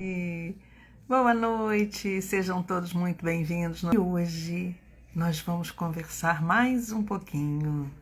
E boa noite, sejam todos muito bem-vindos. E hoje nós vamos conversar mais um pouquinho.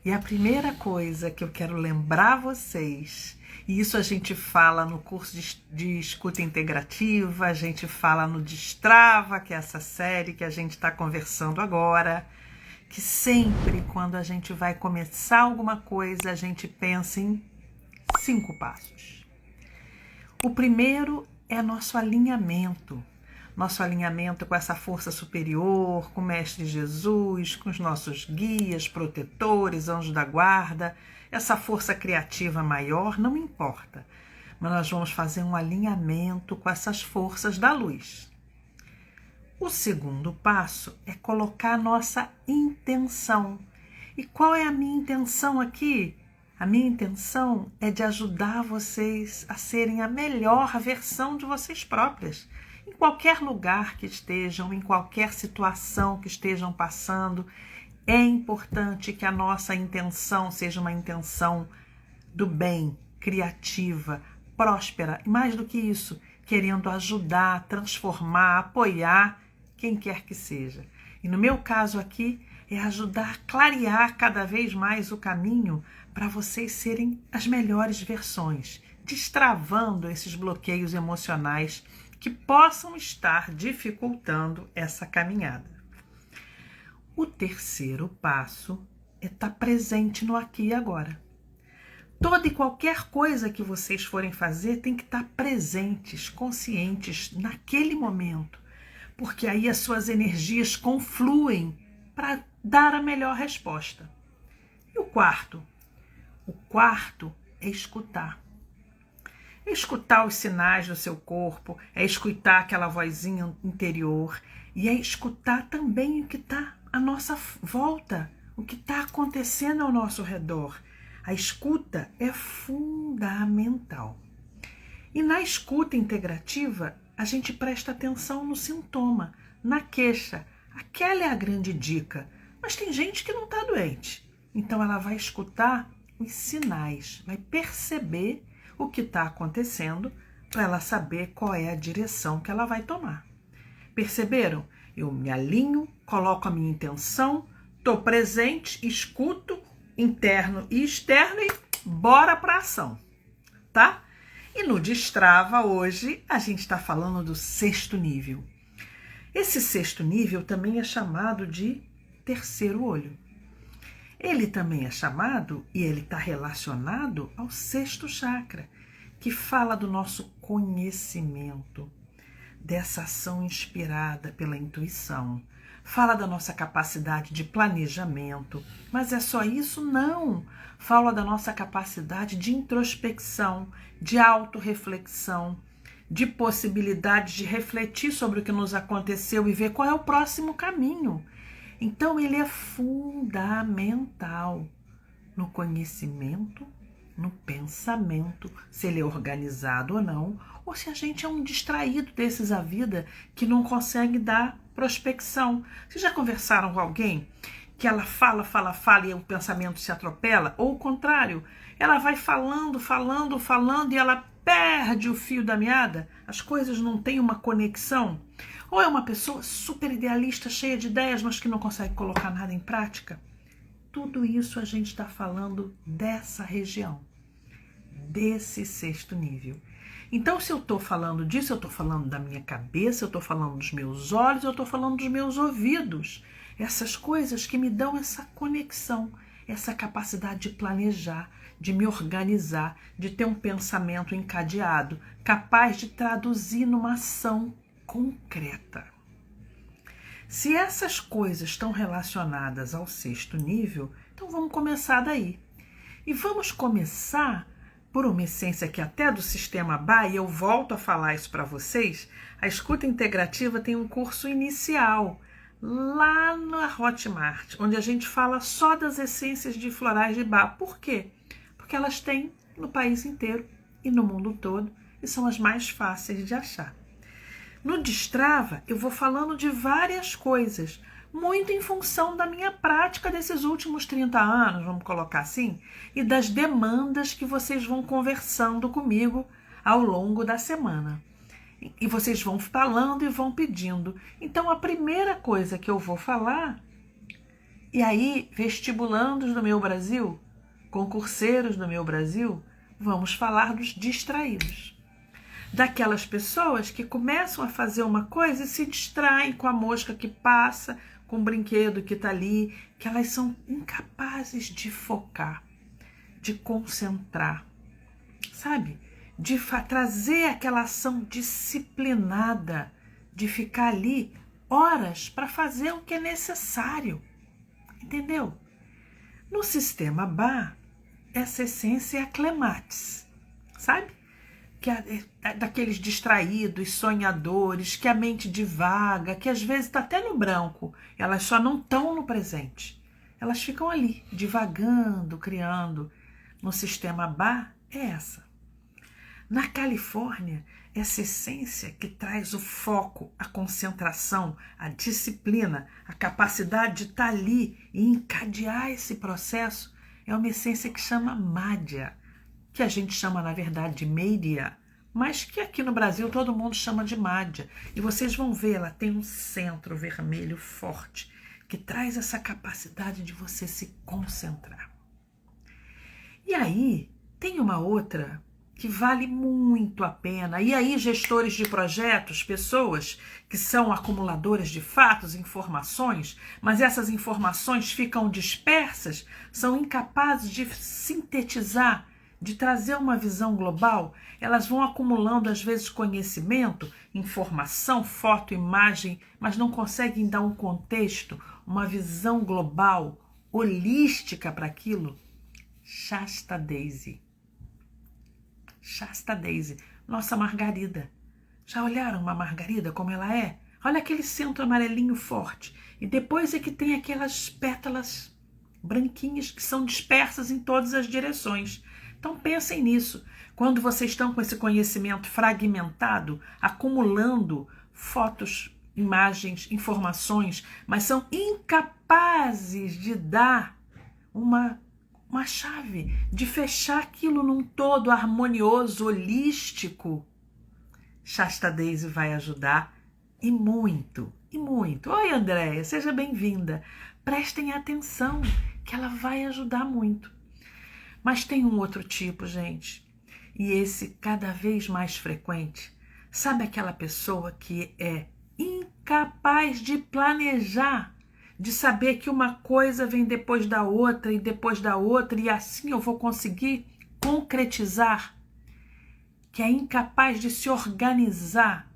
E a primeira coisa que eu quero lembrar vocês, e isso a gente fala no curso de escuta integrativa, a gente fala no Destrava, que é essa série que a gente está conversando agora, que sempre quando a gente vai começar alguma coisa, a gente pensa em 5 passos. O primeiro é nosso alinhamento com essa força superior, com o Mestre Jesus, com os nossos guias, protetores, anjos da guarda, essa força criativa maior, não importa, mas nós vamos fazer um alinhamento com essas forças da luz. O segundo passo é colocar a nossa intenção. E qual é a minha intenção aqui? A minha intenção é de ajudar vocês a serem a melhor versão de vocês próprias. Em qualquer lugar que estejam, em qualquer situação que estejam passando, é importante que a nossa intenção seja uma intenção do bem, criativa, próspera. E mais do que isso, querendo ajudar, transformar, apoiar quem quer que seja. E no meu caso aqui, é ajudar a clarear cada vez mais o caminho para vocês serem as melhores versões, destravando esses bloqueios emocionais que possam estar dificultando essa caminhada. O terceiro passo é estar presente no aqui e agora. Toda e qualquer coisa que vocês forem fazer tem que estar presentes, conscientes naquele momento, porque aí as suas energias confluem para dar a melhor resposta. E o quarto? O quarto é escutar. É escutar os sinais do seu corpo, é escutar aquela vozinha interior e é escutar também o que está à nossa volta, o que está acontecendo ao nosso redor. A escuta é fundamental. E na escuta integrativa, a gente presta atenção no sintoma, na queixa. Aquela é a grande dica. Mas tem gente que não está doente. Então ela vai escutar os sinais, vai perceber o que está acontecendo para ela saber qual é a direção que ela vai tomar. Perceberam? Eu me alinho, coloco a minha intenção, estou presente, escuto, interno e externo e bora para ação, tá? E no Destrava hoje a gente está falando do 6º nível. Esse 6º nível também é chamado de terceiro olho. Ele também é chamado, e ele está relacionado ao 6º chakra, que fala do nosso conhecimento, dessa ação inspirada pela intuição, fala da nossa capacidade de planejamento, mas é só isso? Não! Fala da nossa capacidade de introspecção, de autorreflexão, de possibilidade de refletir sobre o que nos aconteceu e ver qual é o próximo caminho. Então ele é fundamental no conhecimento, no pensamento, se ele é organizado ou não, ou se a gente é um distraído desses da vida que não consegue dar prospecção. Vocês já conversaram com alguém que ela fala e o pensamento se atropela? Ou o contrário, ela vai falando e ela perde o fio da meada? As coisas não têm uma conexão? Ou é uma pessoa super idealista, cheia de ideias, mas que não consegue colocar nada em prática? Tudo isso a gente está falando dessa região, desse 6º nível. Então, se eu estou falando disso, eu estou falando da minha cabeça, eu estou falando dos meus olhos, eu estou falando dos meus ouvidos. Essas coisas que me dão essa conexão, essa capacidade de planejar, de me organizar, de ter um pensamento encadeado, capaz de traduzir numa ação concreta. Se essas coisas estão relacionadas ao 6º nível, então vamos começar daí. E vamos começar por uma essência que até do sistema BA, e eu volto a falar isso para vocês, a escuta integrativa tem um curso inicial lá na Hotmart, onde a gente fala só das essências de florais de BA. Por quê? Porque elas têm no país inteiro e no mundo todo e são as mais fáceis de achar. No Destrava, eu vou falando de várias coisas, muito em função da minha prática desses últimos 30 anos, vamos colocar assim, e das demandas que vocês vão conversando comigo ao longo da semana. E vocês vão falando e vão pedindo. Então, a primeira coisa que eu vou falar, e aí, vestibulandos do meu Brasil, concurseiros do meu Brasil, vamos falar dos distraídos. Daquelas pessoas que começam a fazer uma coisa e se distraem com a mosca que passa, com o brinquedo que está ali, que elas são incapazes de focar, de concentrar, sabe? De trazer aquela ação disciplinada, de ficar ali horas para fazer o que é necessário, entendeu? No sistema Ba, essa essência é a clematis, sabe? Que é daqueles distraídos, sonhadores, que a mente divaga, que às vezes está até no branco, elas só não estão no presente. Elas ficam ali, divagando, criando. No sistema Ba, é essa. Na Califórnia, essa essência que traz o foco, a concentração, a disciplina, a capacidade de estar ali e encadear esse processo, é uma essência que chama Madhya, que a gente chama, na verdade, de Media, mas que aqui no Brasil todo mundo chama de Madhya. E vocês vão ver, ela tem um centro vermelho forte, que traz essa capacidade de você se concentrar. E aí, tem uma outra que vale muito a pena. E aí, gestores de projetos, pessoas que são acumuladoras de fatos, informações, mas essas informações ficam dispersas, são incapazes de sintetizar, de trazer uma visão global. Elas vão acumulando, às vezes, conhecimento, informação, foto, imagem, mas não conseguem dar um contexto, uma visão global, holística para aquilo. Shasta Daisy. Shasta Daisy, nossa margarida. Já olharam uma margarida como ela é? Olha aquele centro amarelinho forte. E depois é que tem aquelas pétalas branquinhas que são dispersas em todas as direções. Então pensem nisso. Quando vocês estão com esse conhecimento fragmentado, acumulando fotos, imagens, informações, mas são incapazes de dar uma chave, de fechar aquilo num todo harmonioso, holístico, Shasta Daisy vai ajudar e muito, e muito. Oi, Andréia, seja bem-vinda. Prestem atenção que ela vai ajudar muito. Mas tem um outro tipo, gente, e esse cada vez mais frequente. Sabe aquela pessoa que é incapaz de planejar, de saber que uma coisa vem depois da outra e depois da outra, e assim eu vou conseguir concretizar, que é incapaz de se organizar,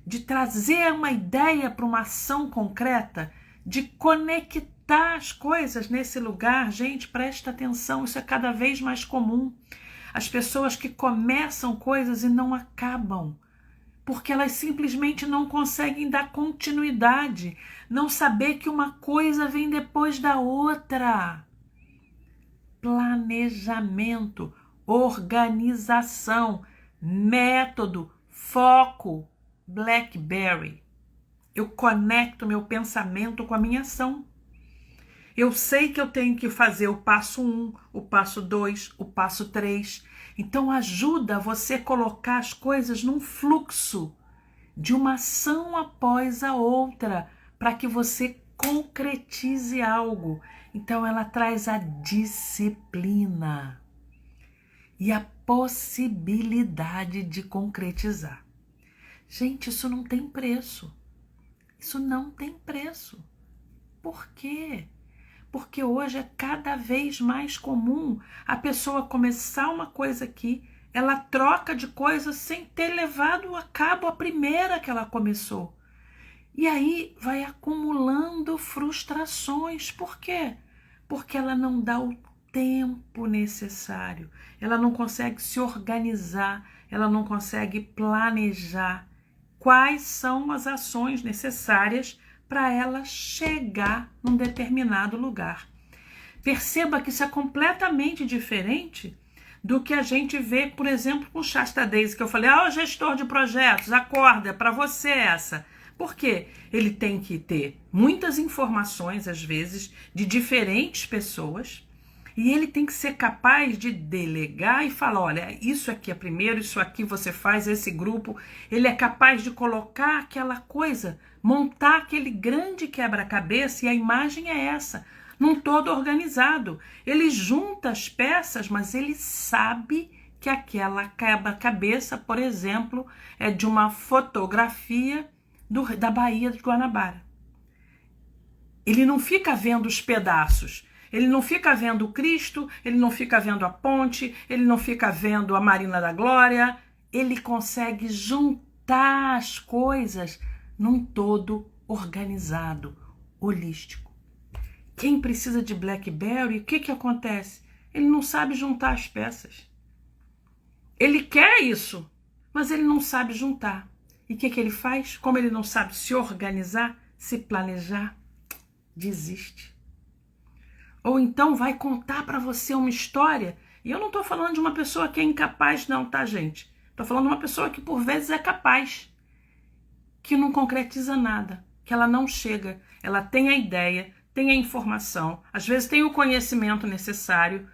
de trazer uma ideia para uma ação concreta, de conectar as coisas nesse lugar. Gente, presta atenção, isso é cada vez mais comum. As pessoas que começam coisas e não acabam, porque elas simplesmente não conseguem dar continuidade, não saber que uma coisa vem depois da outra. Planejamento, organização, método, foco, BlackBerry. Eu conecto meu pensamento com a minha ação. Eu sei que eu tenho que fazer o passo 1, o passo 2, o passo 3. Então ajuda você a colocar as coisas num fluxo de uma ação após a outra, para que você concretize algo. Então ela traz a disciplina e a possibilidade de concretizar. Gente, isso não tem preço. Isso não tem preço. Por quê? Porque hoje é cada vez mais comum a pessoa começar uma coisa aqui, ela troca de coisa sem ter levado a cabo a primeira que ela começou. E aí vai acumulando frustrações. Por quê? Porque ela não dá o tempo necessário, ela não consegue se organizar, ela não consegue planejar quais são as ações necessárias para ela chegar num determinado lugar. Perceba que isso é completamente diferente do que a gente vê, por exemplo, com o Shasta Daisy, que eu falei, o gestor de projetos, acorda, é para você essa. Por quê? Ele tem que ter muitas informações, às vezes, de diferentes pessoas, E ele tem que ser capaz de delegar e falar, olha, isso aqui é primeiro, isso aqui você faz, esse grupo. Ele é capaz de colocar aquela coisa, montar aquele grande quebra-cabeça, e a imagem é essa, num todo organizado. Ele junta as peças, mas ele sabe que aquela quebra-cabeça, por exemplo, é de uma fotografia da Baía de Guanabara. Ele não fica vendo os pedaços. Ele não fica vendo o Cristo, ele não fica vendo a ponte, ele não fica vendo a Marina da Glória. Ele consegue juntar as coisas num todo organizado, holístico. Quem precisa de Blackberry, o que acontece? Ele não sabe juntar as peças. Ele quer isso, mas ele não sabe juntar. E o que ele faz? Como ele não sabe se organizar, se planejar, desiste. Ou então vai contar para você uma história. E eu não estou falando de uma pessoa que é incapaz, não, tá, gente? Estou falando de uma pessoa que por vezes é capaz, que não concretiza nada, que ela não chega. Ela tem a ideia, tem a informação, às vezes tem o conhecimento necessário,